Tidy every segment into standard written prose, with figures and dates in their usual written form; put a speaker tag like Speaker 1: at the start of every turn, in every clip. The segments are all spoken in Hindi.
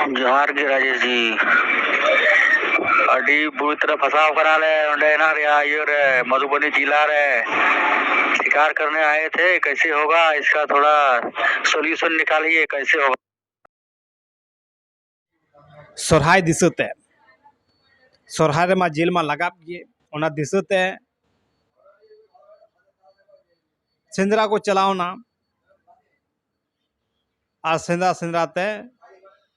Speaker 1: जोहार गे राजेश जी अड़ी बुरी तरह फंसाव करा ले मधुबनी जिला रे शिकार करने आए थे। कैसे होगा इसका थोड़ा सोल्यूशन निकालिए, कैसे होगा।
Speaker 2: सोरहाय दिसते सोरहाय रे मा जेल मा लगाब गे ओना दिसते सेंद्रा को चलावना और सेंद्रा सेंद्राते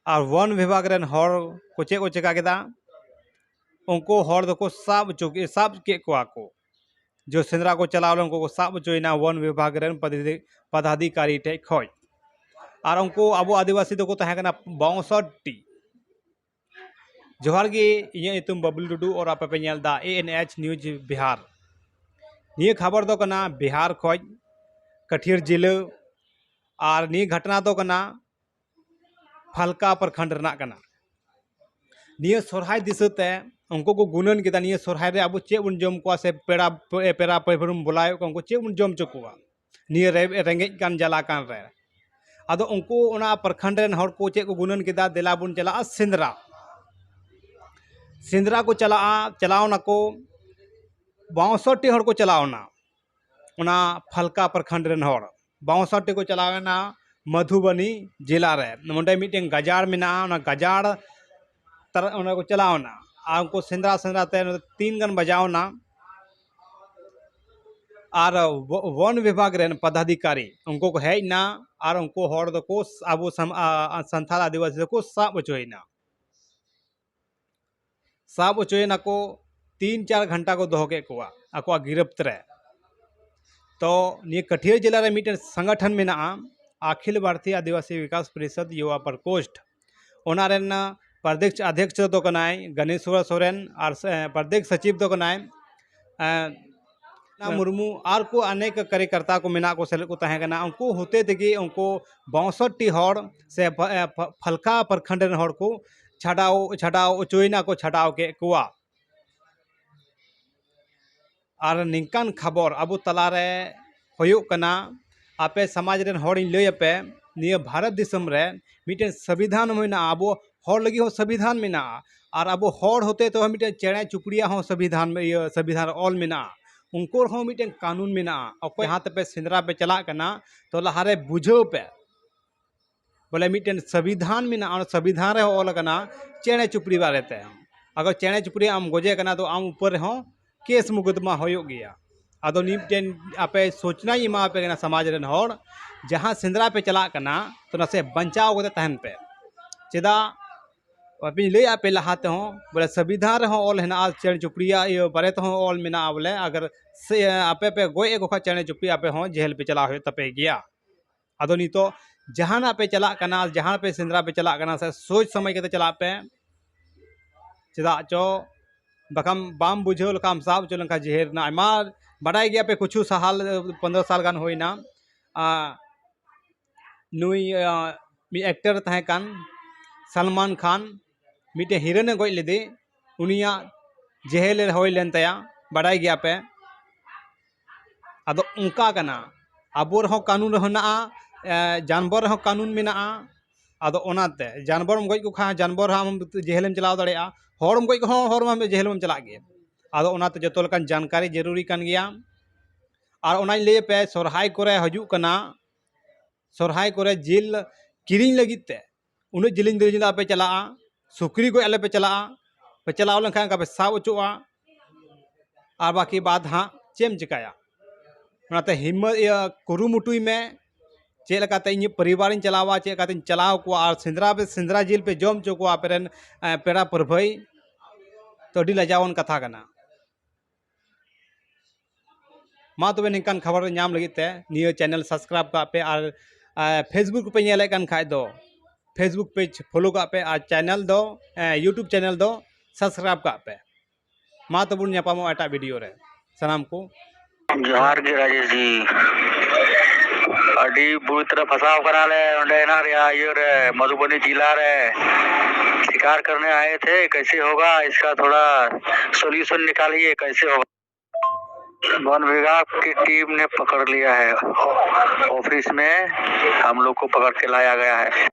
Speaker 2: और वन विभाग रेन हर को चे को चिका केदा उनको हर दको साब के को जो सेंद्रा को चलाव उनको को साब चोइना वन विभाग रेन पदाधिकारी टे खय और उनको अब आदिवासी दको तहे कना 62 जोहार गे इया इतुम बबलू टुडू और आपे पे नेल दा ANH न्यूज बिहार निये खबर दो कना बिहार खय कठियर जिला और निये घटना दो कना फलका प्रखंड रना कना निये सोरहाय दिसते उनको को गुणन केदा निये सोरहाय रे अब चे बन जम को से पेड़ा पेभरुम बुलाय को उनको चे बन जम चकुआ निये रेंगेज कान जला कान रे आदो उनको ओना प्रखंड रेन हर को चे को गुणन केदा देला बुन चला सेंद्रा सेंद्रा को चलावना को 62 हर को चलावना उना फलका प्रखंड रेन हर 62 को चलावना मधुबनी जिला रे मोंडे मीटिंग गजार मेना उना गजार तर उना को चलावना आ उनको सेंद्रा सेंद्रा ते 3 गन बजावना और वन विभाग रेन पदाधिकारी उनको को हेजना और उनको हर दो को आबो संथाल आदिवासी को साब चोइना साब उचोयना को 3-4 घंटा को दोह के कोआ आको गिरफ्त रे तो निये कठियर जिला रे मीटर संगठन में अखिल भारतीय आदिवासी विकास परिषद युवा प्रकोष्ठ ओना रेन प्रदेश अध्यक्ष तो कनाय गणेश्वर सोरेन और प्रदेश सचिव तो कनाय मुर्मू और को अनेक कार्यकर्ता को मिना को सेल को तहे कना उनको होते तगे उनको 62 हर से फलका प्रखंड रेन हर को छाड़ाओ चोइना को छाड़ाओ के कुआ और निकान खबर अब तलारे होयुक कना आपे समाज रेन हर लय पे निये भारत दिसम रे मिटे संविधान मेना अब हर लगी हो संविधान मेना और अब हर होते तो मिटे चेड़े चुपड़िया हो संविधान में संविधान ऑल मेना उनको हो मिटे कानून मेना अको यहाँ पे सेंद्रा पे चला कना तो लहारे बुझो पे बोले मिटेन संविधान में ना संविधान रे ऑल कना चेड़े चुपड़ी बारे ते अगर चेड़े चुपड़ी आम गोजे कना तो आम ऊपर हो केस मुकदमा होयो गया आदो निटेन आपे सोचना ही मा पे कना समाज रेन हर जहाँ सेंद्रा पे चला कना तो नसे बचाव को तहन पे चेदा अपनी ले आपे लहाते हो बोले संविधान रे हो ऑल है ना चेड़े चुपड़िया ये बारे तो हो ऑल में ना बोले अगर से आपे पे गोए एक वखत चेड़े चुपड़ी आपे हो जेल पे चला हो तपे गया आदो नी तो जहाँ पे चला कना जहाँ पे सेंद्रा पे चला कना से सोच समय के चला पे चेदा चो बकम बाम बुझो लकाम साब चो लंका जेहर ना आमा बड़ाई गया पे कुछ साल 15 साल गान होइना नुई मी एक्टर तहे कान सलमान खान मिटे हीरोने गोज लेदे उनिया जेहेल होय लेन तया बड़ाई गया पे आदो उनका कना अबोर हो कानून रहना जानवर हो कानून में आदो ओनाते जानवर गज को खा जानवर हम जेहेलम चलाव दड़ेया हर गज को हर में जेहेलम चला गए आदो ओनाते जतो लकान जानकारी जरूरी कान गया और ओनाई ले पे सोरहाय करे हजू कना सोरहाय करे जेल किरिंग लगित ते उन जिलिंग दिलिंग पे चला सुकरी को आले पे चलाव लेखा पे साब उचुआ और बाकी बात हाँ चेम चिकाया ओनाते हिम्मत कुरुमुटुई में चेलकाते इन परिवार चलावा चेलकाते चलाव को और सेंद्रा जेल पे जम चो को आपेरन पेड़ा परभई तो अड़ी लजावन कथा कना मा तबे निकान खबर नाम लगी ते नियो चैनल सब्सक्राइब का पे और फेसबुक पे नेले कान खाय दो फेसबुक पेज फॉलो का पे और चैनल दो यूट्यूब चैनल दो सब्सक्राइब का पे मा तबुन न्यापामो एटा वीडियो रे सलाम को
Speaker 1: जोहार गे राजेश जी अड़ी बुरी तरह फंसाव करा ले मधुबनी जिला रे शिकार करने आए थे। कैसे होगा इसका थोड़ा सोल्यूशन निकालिए, कैसे होगा। वन विभाग की टीम ने पकड़ लिया है, ऑफिस में हम लोग को पकड़ के लाया गया है।